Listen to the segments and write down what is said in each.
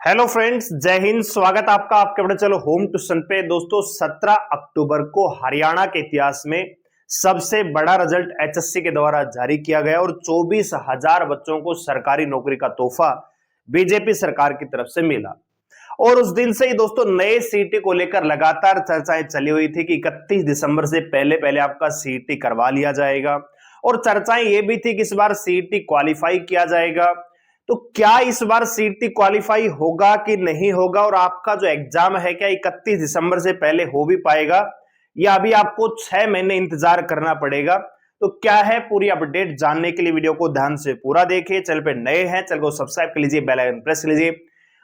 Hello friends, जय हिंद। स्वागत आपका आपके अपने चलो होम ट्यूशन पे। दोस्तों 17 अक्टूबर को हरियाणा के इतिहास में सबसे बड़ा रिजल्ट एचएससी के द्वारा जारी किया गया और 24,000 बच्चों को सरकारी नौकरी का तोहफा बीजेपी सरकार की तरफ से मिला। और उस दिन से ही दोस्तों नए सीईटी को लेकर लगातार चर्चाएं चली हुई थी कि 31 दिसंबर से पहले पहले आपका सीईटी करवा लिया जाएगा। और चर्चाएं ये भी थी कि इस बार सीईटी क्वालिफाई किया जाएगा। तो क्या इस बार सीईटी क्वालिफाई होगा कि नहीं होगा, और आपका जो एग्जाम है क्या 31 दिसंबर से पहले हो भी पाएगा या अभी आपको 6 महीने इंतजार करना पड़ेगा। तो क्या है पूरी अपडेट जानने के लिए वीडियो को ध्यान से पूरा देखिए। चैनल पे नए हैं, चैनल को सब्सक्राइब कर लीजिए, बेल आइकन प्रेस कीजिए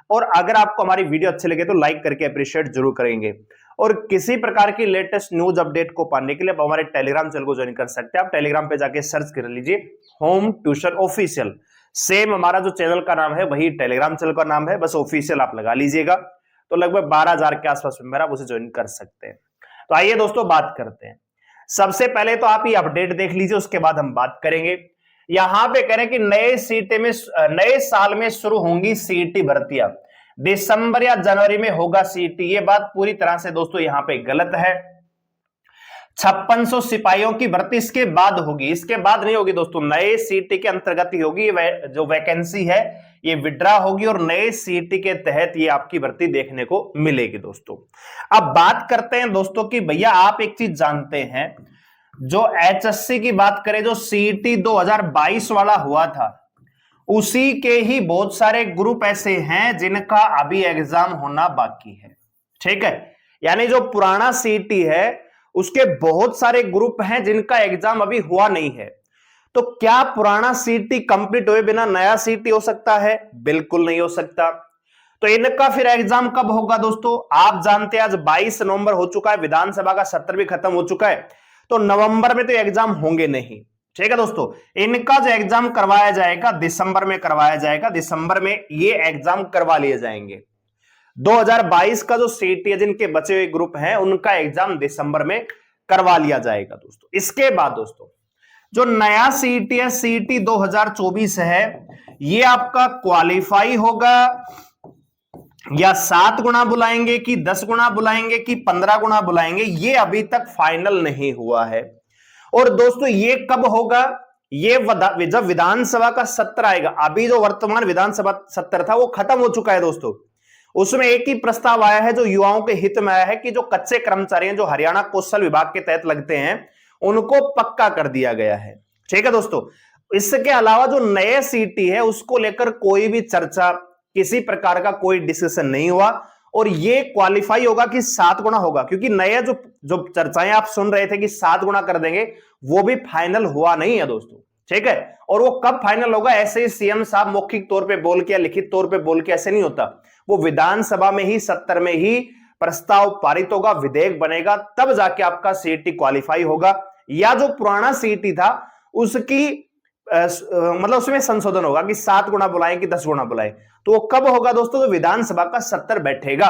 और अगर आपको हमारी वीडियो अच्छी लगे तो लाइक करके अप्रिशिएट जरूर करेंगे। और किसी प्रकार की लेटेस्ट न्यूज अपडेट को पाने के लिए आप हमारे टेलीग्राम चैनल को ज्वाइन कर सकते हैं। आप टेलीग्राम पे जाके सर्च कर लीजिए होम ट्यूशन ऑफिशियल। सेम हमारा जो चैनल का नाम है वही टेलीग्राम चैनल का नाम है, बस ऑफिशियल आप लगा लीजिएगा तो लगभग 12,000 के आसपास मेंबर आप उसे ज्वाइन कर सकते हैं। तो आइए दोस्तों बात करते हैं। सबसे पहले तो आप ये अपडेट देख लीजिए, उसके बाद हम बात करेंगे। यहां पे कह रहे हैं कि नए साल में शुरू होंगी सीईटी भर्तियां, दिसंबर या जनवरी में होगा सीईटी। ये बात पूरी तरह से दोस्तों यहां पे गलत है। 5600 सिपाहियों की भर्ती इसके बाद होगी, इसके बाद नहीं होगी दोस्तों। नए सीईटी के अंतर्गत ही होगी। जो वैकेंसी है ये विड्रा होगी और नए सीईटी के तहत ये आपकी भर्ती देखने को मिलेगी दोस्तों। अब बात करते हैं दोस्तों कि भैया आप एक चीज जानते हैं, जो एचएससी की बात करें, जो सीईटी 2022 वाला हुआ था उसी के ही बहुत सारे ग्रुप ऐसे हैं जिनका अभी एग्जाम होना बाकी है। ठीक है, यानी जो पुराना सीईटी है उसके बहुत सारे ग्रुप हैं जिनका एग्जाम अभी हुआ नहीं है। तो क्या पुराना सीईटी कंप्लीट हुए बिना नया सीईटी हो सकता है? बिल्कुल नहीं हो सकता। तो इनका फिर एग्जाम कब होगा दोस्तों? आप जानते हैं आज 22 नवंबर हो चुका है, विधानसभा का सत्र भी खत्म हो चुका है, तो नवंबर में तो एग्जाम होंगे नहीं। ठीक है दोस्तों, इनका जो एग्जाम करवाया जाएगा दिसंबर में करवाया जाएगा। दिसंबर में ये एग्जाम करवा लिए जाएंगे। 2022 का जो सीईटी है जिनके बचे हुए ग्रुप हैं उनका एग्जाम दिसंबर में करवा लिया जाएगा दोस्तों। इसके बाद दोस्तों जो नया सीईटी है, सीईटी 2024 है, ये आपका क्वालिफाई होगा या 7 गुना बुलाएंगे कि 10 गुना बुलाएंगे कि 15 गुना बुलाएंगे, ये अभी तक फाइनल नहीं हुआ है। और दोस्तों ये कब होगा? ये जब विधानसभा का सत्र आएगा। अभी जो वर्तमान विधानसभा सत्र था वो खत्म हो चुका है दोस्तों। उसमें एक ही प्रस्ताव आया है जो युवाओं के हित में आया है कि जो कच्चे कर्मचारी हैं जो हरियाणा कौशल विभाग के तहत लगते हैं उनको पक्का कर दिया गया है। ठीक है दोस्तों, इसके अलावा जो नए सीईटी है उसको लेकर कोई भी चर्चा, किसी प्रकार का कोई डिस्कशन नहीं हुआ। और ये क्वालिफाई होगा कि 7 गुना होगा, क्योंकि नया जो चर्चाएं आप सुन रहे थे कि 7 गुना कर देंगे, वो भी फाइनल हुआ नहीं है दोस्तों। ठीक है, और वो कब फाइनल होगा? ऐसे ही सीएम साहब मौखिक तौर पे बोल के या लिखित तौर पे बोल के ऐसे नहीं होता। वो विधानसभा में ही सत्र में ही प्रस्ताव पारित होगा, विधेयक बनेगा, तब जाके आपका सीईटी क्वालिफाई होगा। या जो पुराना सीईटी था उसकी मतलब उसमें संशोधन होगा कि 7 गुना बुलाएं कि 10 गुना बुलाएं। तो वो कब होगा दोस्तों? तो विधानसभा का सत्र बैठेगा।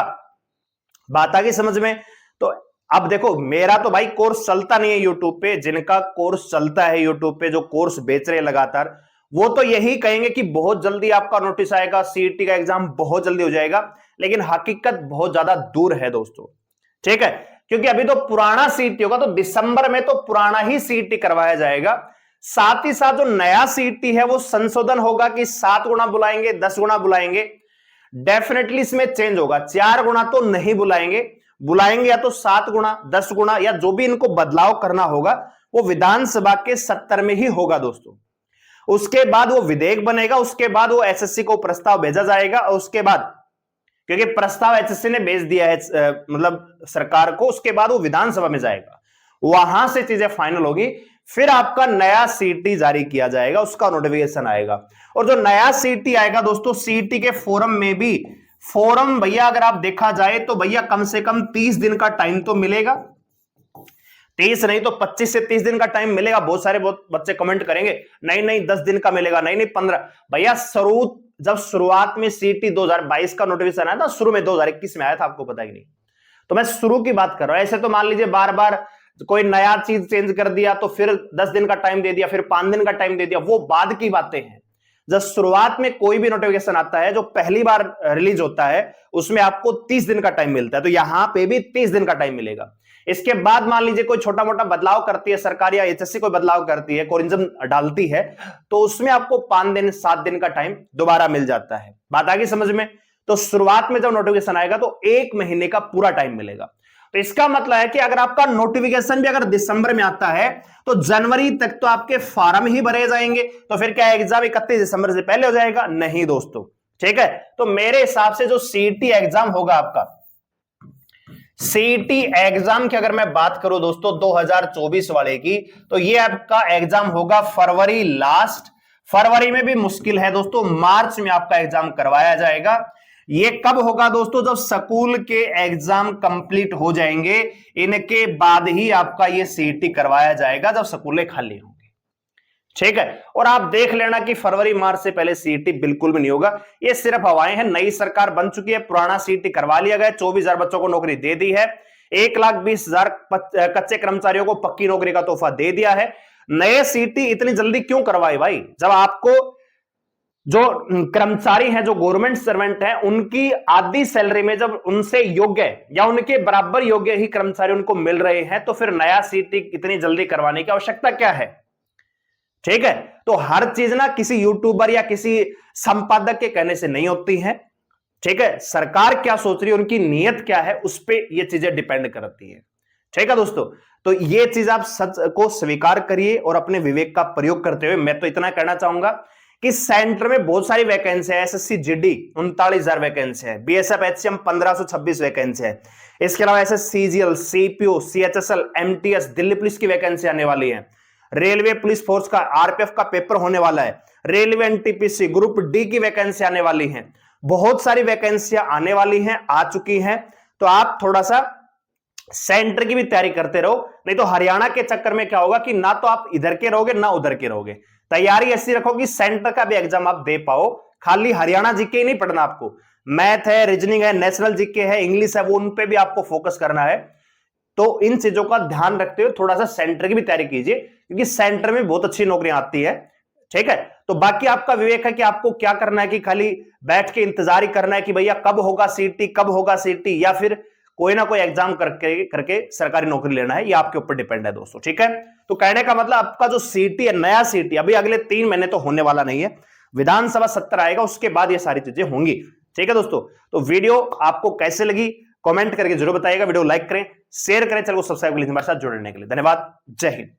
बात आ गई समझ में? तो अब देखो, मेरा तो भाई कोर्स चलता नहीं है यूट्यूब पे। जिनका कोर्स चलता है यूट्यूब पे, जो कोर्स बेच रहे लगातार, वो तो यही कहेंगे कि बहुत जल्दी आपका नोटिस आएगा, सीईटी का एग्जाम बहुत जल्दी हो जाएगा। लेकिन हकीकत बहुत ज्यादा दूर है दोस्तों। ठीक है, क्योंकि अभी तो पुराना सीईटी होगा, तो दिसंबर में तो पुराना ही सीईटी करवाया जाएगा। साथ ही साथ जो नया सीईटी है वो संशोधन होगा कि 7 गुना बुलाएंगे, 10 गुना बुलाएंगे। डेफिनेटली इसमें चेंज होगा। 4 गुना तो नहीं बुलाएंगे या तो 7 गुना, 10 गुना, या जो भी इनको बदलाव करना होगा वो विधानसभा के सत्र में ही होगा दोस्तों। उसके बाद वो विधेयक बनेगा, उसके बाद वो एसएससी को प्रस्ताव भेजा जाएगा, और उसके बाद, क्योंकि प्रस्ताव एसएससी ने भेज दिया है मतलब सरकार को, उसके बाद वो विधानसभा में जाएगा, वहां से चीजें फाइनल होगी। फिर आपका नया सीईटी जारी किया जाएगा, उसका नोटिफिकेशन आएगा। और जो नया सीईटी आएगा दोस्तों, सीईटी के फोरम में भी, फोरम भैया अगर आप देखा जाए तो भैया कम से कम 30 दिन का टाइम तो मिलेगा। 30 नहीं तो 25 से 30 दिन का टाइम मिलेगा। बहुत सारे बच्चे कमेंट करेंगे नहीं 10 दिन का मिलेगा, नहीं 15। भैया जब शुरुआत में सीईटी 2022 का नोटिफिकेशन आया था, शुरू में 2021 में आया था, आपको पता ही नहीं। तो मैं शुरू की बात कर रहा हूं। ऐसे तो मान लीजिए बार बार कोई नया चीज चेंज कर दिया तो फिर 10 दिन का टाइम दे दिया, फिर 5 दिन का टाइम दे दिया, वो बाद की बातें हैं। जब शुरुआत में कोई भी नोटिफिकेशन आता है जो पहली बार रिलीज होता है उसमें आपको 30 दिन का टाइम मिलता है, तो यहां पे भी 30 दिन का टाइम मिलेगा। इसके बाद मान लीजिए कोई छोटा मोटा बदलाव करती है सरकार या एचएससी कोई बदलाव करती है, कोरिज्म डालती है, तो उसमें आपको 5 दिन 7 दिन का टाइम दोबारा मिल जाता है। बात आ गई समझ में? तो शुरुआत में जब नोटिफिकेशन आएगा तो 1 महीने का पूरा टाइम मिलेगा। तो इसका मतलब है कि अगर आपका नोटिफिकेशन भी अगर दिसंबर में आता है तो जनवरी तक तो आपके फॉर्म ही भरे जाएंगे, तो फिर क्या एग्जाम 31 दिसंबर से पहले हो जाएगा? नहीं दोस्तों, ठीक है। तो मेरे हिसाब से जो सीईटी एग्जाम होगा आपका, सीईटी एग्जाम की अगर मैं बात करूं दोस्तों 2024 वाले की, तो ये आपका एग्जाम होगा फरवरी लास्ट। फरवरी में भी मुश्किल है दोस्तों, मार्च में आपका एग्जाम करवाया जाएगा। ये कब होगा दोस्तों? जब स्कूल के एग्जाम कंप्लीट हो जाएंगे, इनके बाद ही आपका ये सीईटी करवाया जाएगा, जब स्कूलें खाली होंगी, ठीक है। और आप देख लेना कि फरवरी मार्च से पहले सीईटी बिल्कुल भी नहीं होगा, ये सिर्फ हवाएं हैं। नई सरकार बन चुकी है, पुराना सीईटी करवा लिया गया, 24,000 बच्चों को नौकरी दे दी है, 1,20,000 कच्चे कर्मचारियों को पक्की नौकरी का तोहफा दे दिया है। नए सीईटी इतनी जल्दी क्यों करवाए भाई? जब आपको जो कर्मचारी हैं, जो गवर्नमेंट सर्वेंट हैं, उनकी आधी सैलरी में जब उनसे योग्य या उनके बराबर योग्य ही कर्मचारी उनको मिल रहे हैं, तो फिर नया सीईटी इतनी जल्दी करवाने की आवश्यकता क्या है? ठीक है। तो हर चीज ना किसी यूट्यूबर या किसी संपादक के कहने से नहीं होती है, ठीक है। सरकार क्या सोच रही है, उनकी नीयत क्या है, उस पर ये चीजें डिपेंड करती है, ठीक है दोस्तों। तो ये चीज आप सच को स्वीकार करिए और अपने विवेक का प्रयोग करते हुए मैं तो इतना कहना चाहूंगा कि सेंटर में बहुत सारी वैकेंसी है। एसएससी जीडी 39,000 वैकेंसी है, बीएसएफ एचसीएम 1526 वैकेंसी है। इसके अलावा SSC GL, CPO, CHSL, MTS, Delhi police की वैकेंसी आने वाली है। रेलवे पुलिस फोर्स का आरपीएफ का पेपर होने वाला है। रेलवे एनटीपीसी ग्रुप डी की वैकेंसी आने वाली है। बहुत सारी वैकेंसियां आने वाली हैं, आ चुकी हैं। तो आप थोड़ा सा सेंटर की भी तैयारी करते रहो, नहीं तो हरियाणा के चक्कर में क्या होगा कि ना तो आप इधर के रहोगे ना उधर के रहोगे। तैयारी ऐसी रखो कि सेंटर का भी एग्जाम आप दे पाओ। खाली हरियाणा जीके ही नहीं पढ़ना आपको, मैथ है, रीजनिंग है, नेशनल जीके है, इंग्लिश है, वो उन पे भी आपको फोकस करना है। तो इन चीजों का ध्यान रखते हुए थोड़ा सा सेंटर की भी तैयारी कीजिए, क्योंकि सेंटर में बहुत अच्छी नौकरियां आती है, ठीक है। तो बाकी आपका विवेक है कि आपको क्या करना है, कि खाली बैठ के इंतजार ही करना है कि भैया कब होगा सीईटी, कब होगा सीईटी, या फिर कोई ना कोई एग्जाम करके सरकारी नौकरी लेना है। ये आपके ऊपर डिपेंड है दोस्तों, ठीक है। तो कहने का मतलब आपका जो सीईटी है, नया सीईटी अभी अगले 3 महीने तो होने वाला नहीं है, विधानसभा सत्र आएगा उसके बाद ये सारी चीजें होंगी, ठीक है दोस्तों। तो वीडियो आपको कैसे लगी कमेंट करके जरूर बताइएगा। वीडियो लाइक करें, शेयर करें, चैनल को सब्सक्राइब कर लीजिए हमारे साथ जुड़ने के लिए। धन्यवाद, जय हिंद।